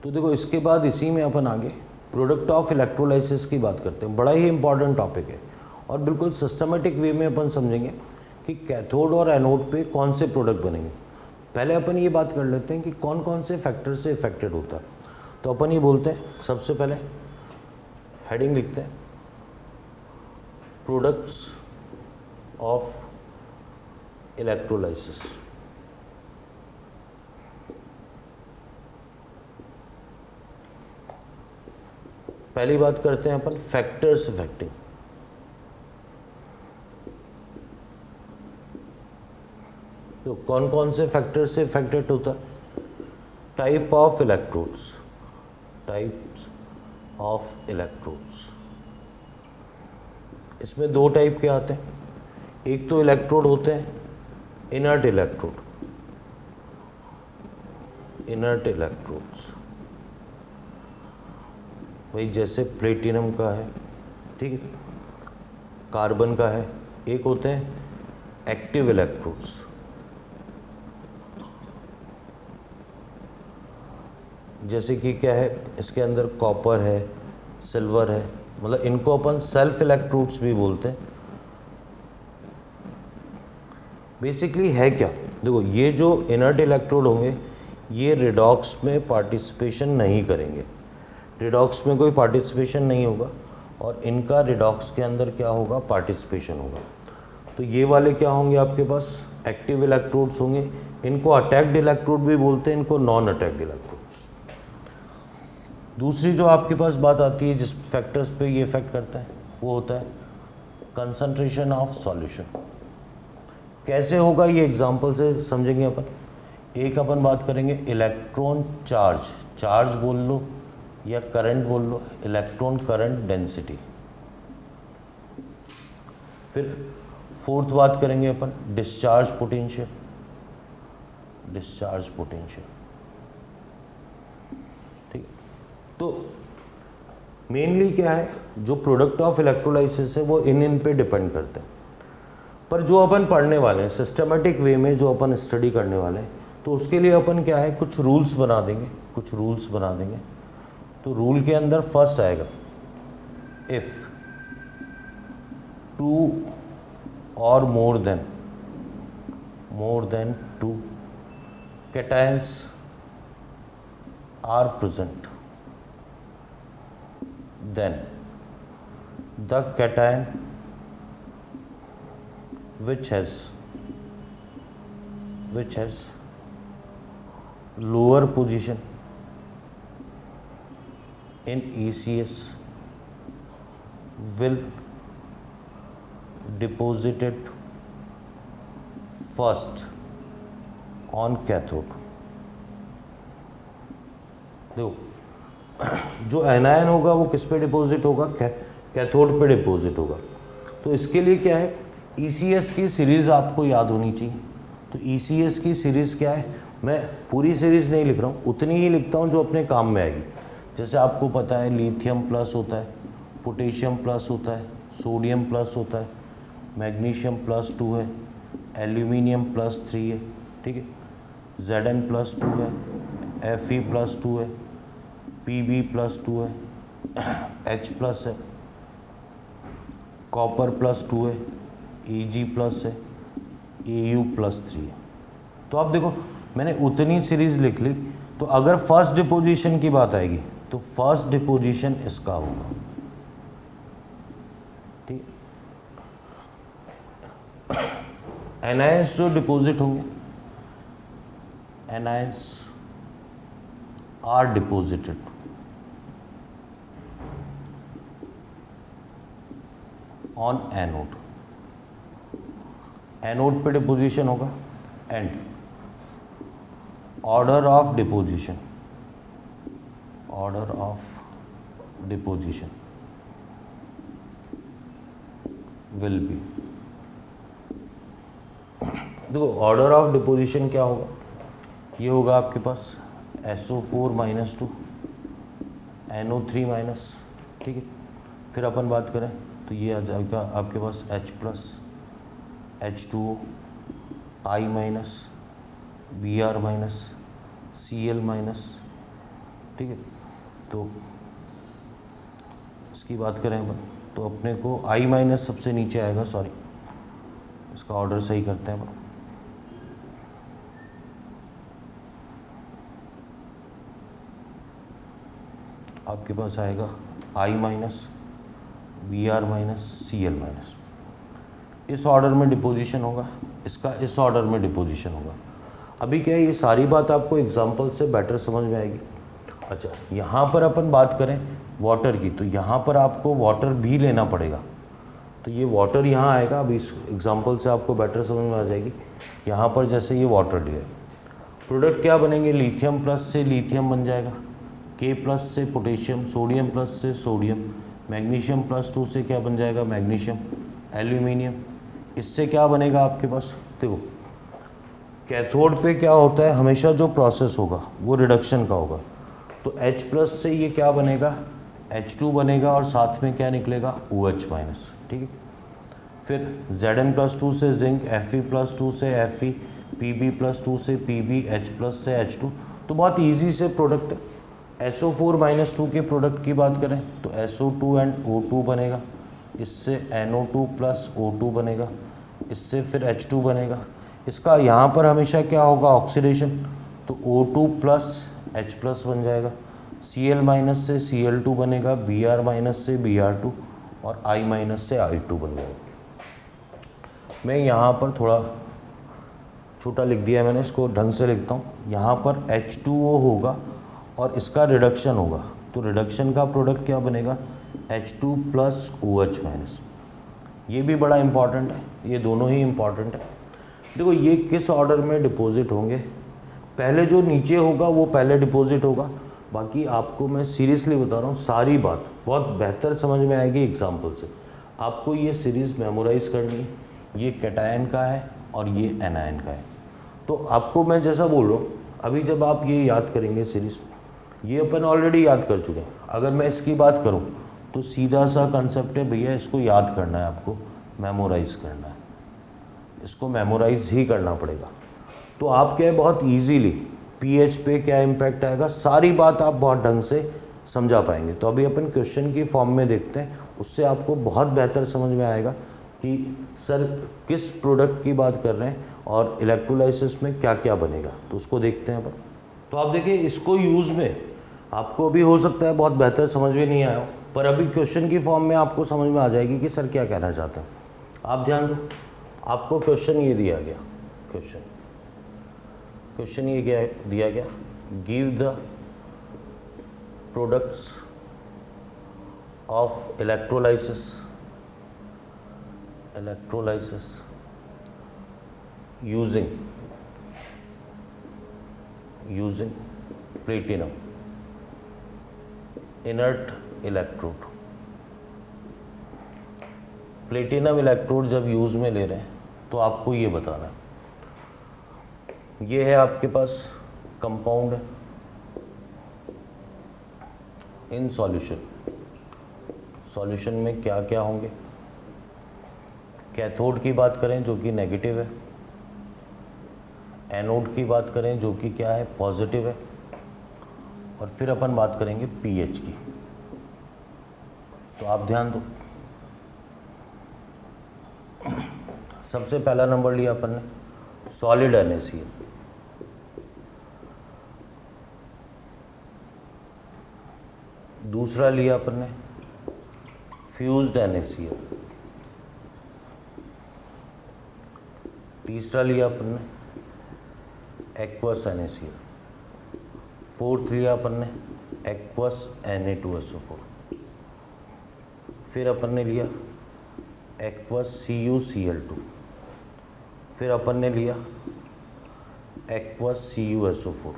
तो देखो इसके बाद इसी में अपन आगे प्रोडक्ट ऑफ इलेक्ट्रोलाइसिस की बात करते हैं। बड़ा ही इंपॉर्टेंट टॉपिक है और बिल्कुल सिस्टमेटिक वे में अपन समझेंगे कि कैथोड और एनोड पे कौन से प्रोडक्ट बनेंगे। पहले अपन ये बात कर लेते हैं कि कौन कौन से फैक्टर से इफेक्टेड होता है। तो अपन ये बोलते हैं, सबसे पहले हेडिंग लिखते हैं, प्रोडक्ट्स ऑफ इलेक्ट्रोलाइसिस। पहली बात करते हैं अपन फैक्टर्स इफेक्टिंग। तो कौन कौन से फैक्टर से इफेक्टेड होता है? Type of electrodes, types of electrodes. इसमें दो टाइप के आते हैं। एक तो इलेक्ट्रोड होते हैं इनर्ट इलेक्ट्रोड, इनर्ट इलेक्ट्रोड्स, भाई जैसे प्लेटिनम का है, ठीक है, कार्बन का है। एक होते हैं एक्टिव इलेक्ट्रोड्स, जैसे कि क्या है, इसके अंदर कॉपर है, सिल्वर है, मतलब इनको अपन सेल्फ इलेक्ट्रोड्स भी बोलते हैं। बेसिकली है क्या, देखो ये जो इनर्ट इलेक्ट्रोड होंगे ये रिडॉक्स में पार्टिसिपेशन नहीं करेंगे, रिडॉक्स में कोई पार्टिसिपेशन नहीं होगा, और इनका रिडॉक्स के अंदर क्या होगा, पार्टिसिपेशन होगा। तो ये वाले क्या होंगे आपके पास, एक्टिव इलेक्ट्रोड्स होंगे। इनको अटैक्ड इलेक्ट्रोड भी बोलते हैं, इनको नॉन अटैक्ड इलेक्ट्रोड्स। दूसरी जो आपके पास बात आती है जिस फैक्टर्स पे ये इफेक्ट करता है वो होता है कंसंट्रेशन ऑफ सॉल्यूशन। कैसे होगा ये एग्जांपल से समझेंगे अपन। एक अपन बात करेंगे इलेक्ट्रॉन चार्ज, चार्ज बोल लो या करंट बोल लो, इलेक्ट्रॉन करंट डेंसिटी। फिर फोर्थ बात करेंगे अपन डिस्चार्ज पोटेंशियल, डिस्चार्ज पोटेंशियल, ठीक। तो मेनली क्या है, जो प्रोडक्ट ऑफ इलेक्ट्रोलाइसिस है वो इन पे डिपेंड करते हैं। पर जो अपन पढ़ने वाले हैं सिस्टमेटिक वे में, जो अपन स्टडी करने वाले हैं, तो उसके लिए अपन क्या है, कुछ रूल्स बना देंगे, कुछ रूल्स बना देंगे। तो रूल के अंदर फर्स्ट आएगा, इफ टू और more than two cations are present, then the cation which has lower position in ECS will deposit it first on cathode। देखो जो एनायन होगा वो किस पे डिपॉजिट होगा, कैथोड पे डिपॉजिट होगा। तो इसके लिए क्या है, ECS की सीरीज़ आपको याद होनी चाहिए। तो ECS की सीरीज़ क्या है, मैं पूरी सीरीज़ नहीं लिख रहा हूँ, उतनी ही लिखता हूँ जो अपने काम में आएगी। जैसे आपको पता है लिथियम प्लस होता है, पोटेशियम प्लस होता है, सोडियम प्लस होता है, मैग्नीशियम प्लस 2 है, एल्यूमिनियम प्लस 3 है, ठीक है, Zn प्लस 2 है, Fe प्लस 2 है, Pb प्लस 2 है, H प्लस है, कॉपर प्लस 2 है, Eg प्लस है, Au प्लस 3 है। तो आप देखो मैंने उतनी सीरीज लिख ली। तो अगर फर्स्ट डिपोजिशन की बात आएगी तो फर्स्ट डिपोजिशन इसका होगा, ठीक। एनायंस जो डिपोजिट होंगे, anions are deposited on anode, anode पे डिपोजिशन होगा। And order of deposition, order of deposition will be, देखो ऑर्डर ऑफ डिपोजिशन क्या होगा, ये होगा आपके पास SO4 - 2 NO3 माइनस, ठीक है। फिर अपन बात करें तो ये आ जाएगा आपके पास H plus H2O, I minus, Br minus, Cl minus, ठीक है। तो इसकी बात करें अपन तो अपने को I माइनस सबसे नीचे आएगा, सॉरी इसका ऑर्डर सही करते हैं अपन। आपके पास आएगा I minus Br minus Cl minus, इस ऑर्डर में डिपोजिशन होगा, इसका इस ऑर्डर में डिपोजिशन होगा। अभी क्या है, ये सारी बात आपको एग्जांपल से बेटर समझ में आएगी। अच्छा, यहाँ पर अपन बात करें वाटर की, तो यहाँ पर आपको वाटर भी लेना पड़ेगा, तो ये वाटर यहाँ आएगा। अभी इस एग्जांपल से आपको बेटर समझ में आ जाएगी। यहाँ पर जैसे ये वाटर डी है, प्रोडक्ट क्या बनेंगे, लिथियम प्लस से लिथियम बन जाएगा, के प्लस से पोटेशियम, सोडियम प्लस से सोडियम, मैग्नीशियम प्लस 2 से क्या बन जाएगा, मैग्नीशियम, एल्यूमिनियम। इससे क्या बनेगा आपके पास, देखो कैथोड पे क्या होता है, हमेशा जो प्रोसेस होगा वो रिडक्शन का होगा। तो H प्लस से ये क्या बनेगा, H2 बनेगा, और साथ में क्या निकलेगा, OH माइनस, ठीक है। फिर Zn प्लस 2 से जिंक, Fe प्लस 2 से Fe, Pb प्लस 2 से Pb, H प्लस से H2। तो बहुत ईजी से प्रोडक्ट है। SO4 माइनस 2 के प्रोडक्ट की बात करें तो SO2 एंड O2 बनेगा, इससे NO2 प्लस O2 बनेगा, इससे फिर H2 बनेगा। इसका यहाँ पर हमेशा क्या होगा, ऑक्सीडेशन, तो O2 प्लस H प्लस बन जाएगा, Cl माइनस से Cl2 बनेगा, Br माइनस से Br2, और I माइनस से I2 बन जाएगा। मैं यहाँ पर थोड़ा छोटा लिख दिया है मैंने, इसको ढंग से लिखता हूँ। यहाँ पर H2O होगा और इसका रिडक्शन होगा, तो रिडक्शन का प्रोडक्ट क्या बनेगा, H2 प्लस OH माइनस। ये भी बड़ा इम्पॉर्टेंट है, ये दोनों ही इम्पॉर्टेंट है। देखो ये किस ऑर्डर में डिपॉजिट होंगे, पहले जो नीचे होगा वो पहले डिपॉजिट होगा। बाकी आपको मैं सीरियसली बता रहा हूँ, सारी बात बहुत बेहतर समझ में आएगी एग्जाम्पल से। आपको ये सीरीज़ मेमोराइज करनी है, ये कैटायन का है और ये एनायन का है। तो आपको मैं जैसा बोल रहा हूँ, अभी जब आप ये याद करेंगे सीरीज़, ये अपन ऑलरेडी याद कर चुके हैं। अगर मैं इसकी बात करूँ तो सीधा सा कंसेप्ट है भैया, इसको याद करना है, आपको मेमोराइज करना है, इसको मेमोराइज ही करना पड़ेगा। तो आप क्या है, बहुत इजीली पीएच पे क्या इम्पैक्ट आएगा, सारी बात आप बहुत ढंग से समझा पाएंगे। तो अभी अपन क्वेश्चन की फॉर्म में देखते हैं, उससे आपको बहुत बेहतर समझ में आएगा कि सर किस प्रोडक्ट की बात कर रहे हैं और इलेक्ट्रोलाइसिस में क्या क्या बनेगा। तो उसको देखते हैं अपन। तो आप देखिए, इसको यूज़ में आपको भी हो सकता है बहुत बेहतर समझ में नहीं आया हो, पर अभी क्वेश्चन की फॉर्म में आपको समझ में आ जाएगी कि सर क्या कहना चाहते हैं। आप ध्यान दो, आपको क्वेश्चन ये दिया गया, क्वेश्चन ये क्या दिया गया, give the products of electrolysis using platinum inert electrode. Platinum electrode जब यूज़ में ले रहे हैं तो आपको ये बताना है, ये है आपके पास कंपाउंड है इन सॉल्यूशन में क्या क्या होंगे। कैथोड की बात करें जो कि नेगेटिव है, एनोड की बात करें जो कि क्या है, पॉजिटिव है, और फिर अपन बात करेंगे पीएच की। तो आप ध्यान दो, सबसे पहला नंबर लिया अपन ने सॉलिड NaCl, दूसरा लिया अपन ने फ्यूज्ड NaCl, तीसरा लिया अपन ने एक्वस NaCl, फोर्थ लिया अपन ने एक्वस Na2SO4, फिर अपन ने लिया एक्वस CuCl2, फिर अपन ने लिया एक्वस CuSO4,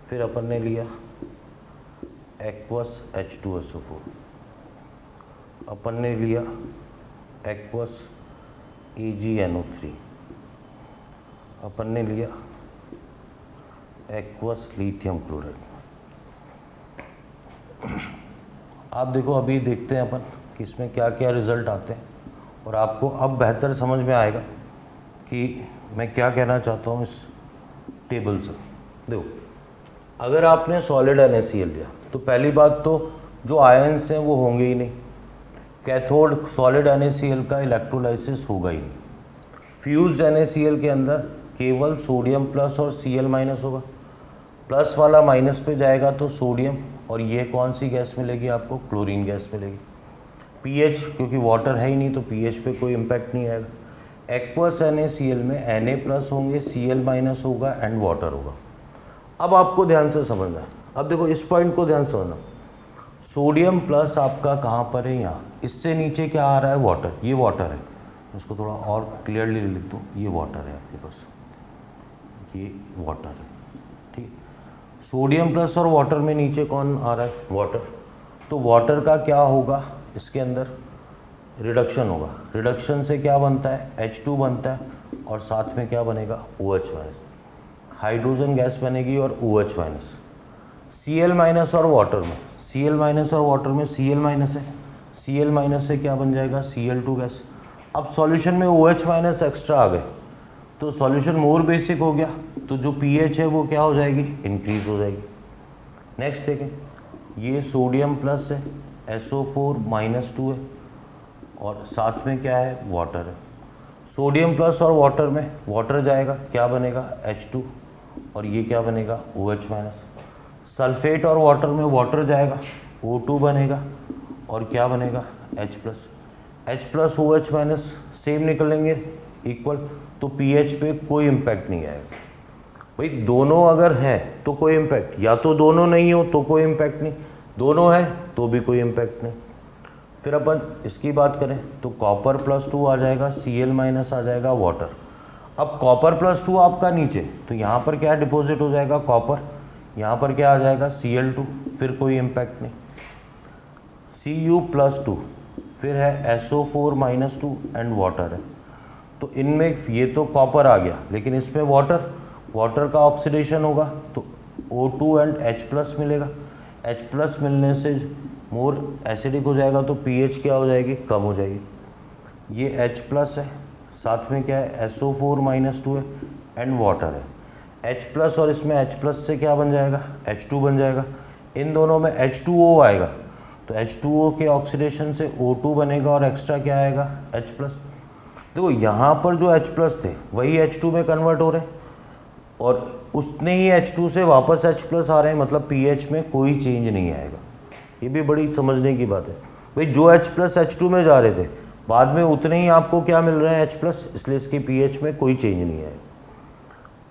फिर अपन ने लिया एक्वस H2SO4, अपन ने लिया एक्वस AgNO3, अपन ने लिया एक्वस लिथियम क्लोराइड। आप देखो, अभी देखते हैं अपन कि इसमें क्या क्या रिज़ल्ट आते हैं, और आपको अब बेहतर समझ में आएगा कि मैं क्या कहना चाहता हूँ इस टेबल से। देखो, अगर आपने सॉलिड NaCl लिया तो पहली बात तो जो आयंस हैं वो होंगे ही नहीं, कैथोड सॉलिड NaCl का इलेक्ट्रोलाइसिस होगा ही नहीं। फ्यूज्ड NaCl के अंदर केवल सोडियम प्लस और Cl माइनस होगा, प्लस वाला माइनस पे जाएगा तो सोडियम, और ये कौन सी गैस मिलेगी आपको, क्लोरीन गैस मिलेगी। pH क्योंकि वाटर है ही नहीं तो pH पे कोई इम्पैक्ट नहीं आएगा। एक्वस NaCl में Na प्लस होंगे, Cl माइनस होगा एंड वाटर होगा। अब आपको ध्यान से समझना है, अब देखो इस पॉइंट को ध्यान से समझना, सोडियम प्लस आपका कहाँ पर है, यहाँ, इससे नीचे क्या आ रहा है, वाटर, ये वाटर है, इसको थोड़ा और क्लियरली लिख दूँ, ये वाटर है आपके पास, ये वाटर है, ठीक। सोडियम प्लस और वाटर में नीचे कौन आ रहा है, वाटर। तो वाटर का क्या होगा, इसके अंदर रिडक्शन होगा, रिडक्शन से क्या बनता है, H2 बनता है, और साथ में क्या बनेगा, OH माइनस, हाइड्रोजन गैस बनेगी और OH माइनस। Cl माइनस और वाटर में, Cl माइनस और वाटर में Cl माइनस है, Cl माइनस से क्या बन जाएगा, Cl2 गैस। अब सॉल्यूशन में OH माइनस एक्स्ट्रा आ गए तो सॉल्यूशन मोर बेसिक हो गया, तो जो pH है वो क्या हो जाएगी, इंक्रीज हो जाएगी। नेक्स्ट देखें, ये सोडियम प्लस है, SO4 माइनस 2 है, और साथ में क्या है, वाटर है। सोडियम प्लस और वाटर में वाटर जाएगा, क्या बनेगा, H2, और ये क्या बनेगा, OH माइनस। सल्फेट और वाटर में वाटर जाएगा, O2 बनेगा, और क्या बनेगा, H plus. H plus OH minus same निकलेंगे इक्वल, तो pH पे कोई इम्पैक्ट नहीं आएगा। भाई दोनों अगर हैं तो कोई इम्पैक्ट, या तो दोनों नहीं हो तो कोई इम्पैक्ट नहीं, दोनों है तो भी कोई इम्पैक्ट नहीं। फिर अपन इसकी बात करें तो कॉपर प्लस 2 आ जाएगा, Cl माइनस आ जाएगा, वाटर। अब कॉपर प्लस 2 आपका नीचे, तो यहाँ पर क्या डिपॉजिट हो जाएगा, कॉपर, यहाँ पर क्या आ जाएगा, Cl2, फिर कोई इम्पैक्ट नहीं। Cu प्लस 2, फिर है SO4 माइनस 2 एंड वाटर है, तो इनमें ये तो कॉपर आ गया, लेकिन इसमें वाटर, वाटर का ऑक्सीडेशन होगा तो O2 एंड H प्लस मिलेगा, H प्लस मिलने से मोर एसिडिक हो जाएगा तो pH क्या हो जाएगी, कम हो जाएगी। ये H प्लस है, साथ में क्या है, SO4 माइनस 2 है एंड वाटर है। H प्लस और इसमें H प्लस से क्या बन जाएगा, H2 बन जाएगा, इन दोनों में H2O आएगा, तो H2O के ऑक्सीडेशन से O2 बनेगा और एक्स्ट्रा क्या आएगा, H प्लस। देखो यहाँ पर जो H प्लस थे वही H2 में कन्वर्ट हो रहे हैं, और उसने ही H2 से वापस H प्लस आ रहे हैं, मतलब pH में कोई चेंज नहीं आएगा। ये भी बड़ी समझने की बात है। भाई जो H प्लस H2 में जा रहे थे, बाद में उतने ही आपको क्या मिल रहे हैं, H प्लस, इसलिए इसके pH में कोई चेंज नहीं आएगा।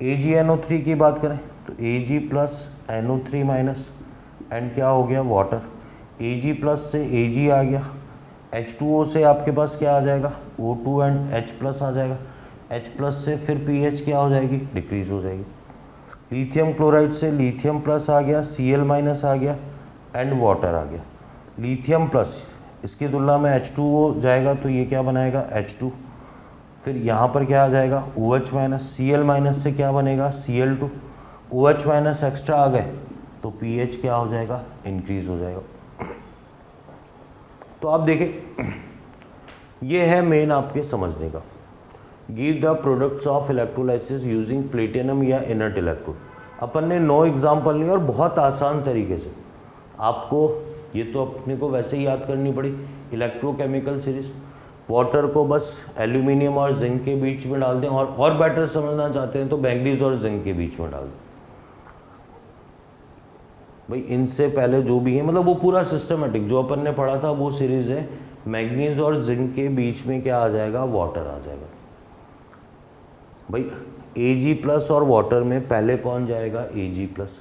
AgNO3 की बात करें तो Ag plus NO3 minus and क्या हो गया, वाटर। Ag प्लस से Ag आ गया, H2O से आपके पास क्या आ जाएगा, O2 एंड H प्लस आ जाएगा, H प्लस से फिर pH क्या हो जाएगी, डिक्रीज हो जाएगी। लिथियम क्लोराइड से लिथियम प्लस आ गया, Cl माइनस आ गया एंड वाटर आ गया। लिथियम प्लस इसकी तुलना में H2O जाएगा तो ये क्या बनाएगा, H2, फिर यहाँ पर क्या आ जाएगा, OH माइनस, Cl माइनस से क्या बनेगा, Cl2, OH माइनस एक्स्ट्रा आ गए तो pH क्या हो जाएगा, इंक्रीज हो जाएगा। तो आप देखें, ये है मेन आपके समझने का। Give the products of electrolysis using platinum या इनर्ट इलेक्ट्रोड। अपन ने 9 एग्जाम्पल लिए और बहुत आसान तरीके से, आपको ये तो अपने को वैसे ही याद करनी पड़ी, इलेक्ट्रोकेमिकल सीरीज। वाटर को बस एल्यूमिनियम और जिंक के बीच में डाल दें, और बेटर समझना चाहते हैं तो मैंगनीज और जिंक के बीच में डाल दें। भाई इनसे पहले जो भी है, मतलब वो पूरा सिस्टमेटिक जो अपन ने पढ़ा था वो सीरीज है, मैंगनीज और जिंक के बीच में क्या आ जाएगा, वाटर आ जाएगा। भाई Ag प्लस और वाटर में पहले कौन जाएगा, Ag प्लस।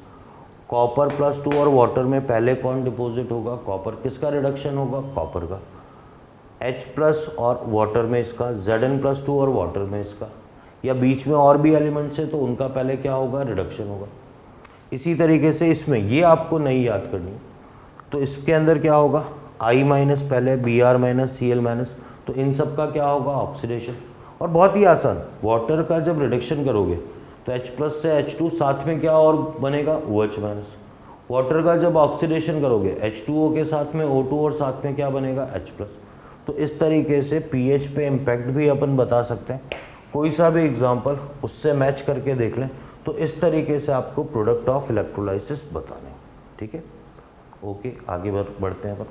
कॉपर प्लस 2 और वाटर में पहले कौन डिपॉजिट होगा, कॉपर। किसका रिडक्शन होगा, कॉपर का। H प्लस और वाटर में इसका, Zn प्लस 2 और वाटर में इसका, या बीच में और भी एलिमेंट्स है तो उनका पहले क्या होगा, रिडक्शन होगा। इसी तरीके से इसमें ये आपको नहीं याद करनी, तो इसके अंदर क्या होगा, I माइनस पहले, Br माइनस, Cl माइनस, तो इन सब का क्या होगा, ऑक्सीडेशन। और बहुत ही आसान, वाटर का जब रिडक्शन करोगे तो H प्लस से H2, साथ में क्या और बनेगा, OH माइनस। वाटर का जब ऑक्सीडेशन करोगे H2O के साथ में O2 और साथ में क्या बनेगा, H प्लस। तो इस तरीके से pH पे इम्पैक्ट भी अपन बता सकते हैं। कोई सा भी एग्जाम्पल उससे मैच करके देख लें तो इस तरीके से आपको प्रोडक्ट ऑफ इलेक्ट्रोलाइसिस बताने, ठीक है। ओके, आगे बढ़ते हैं अपन।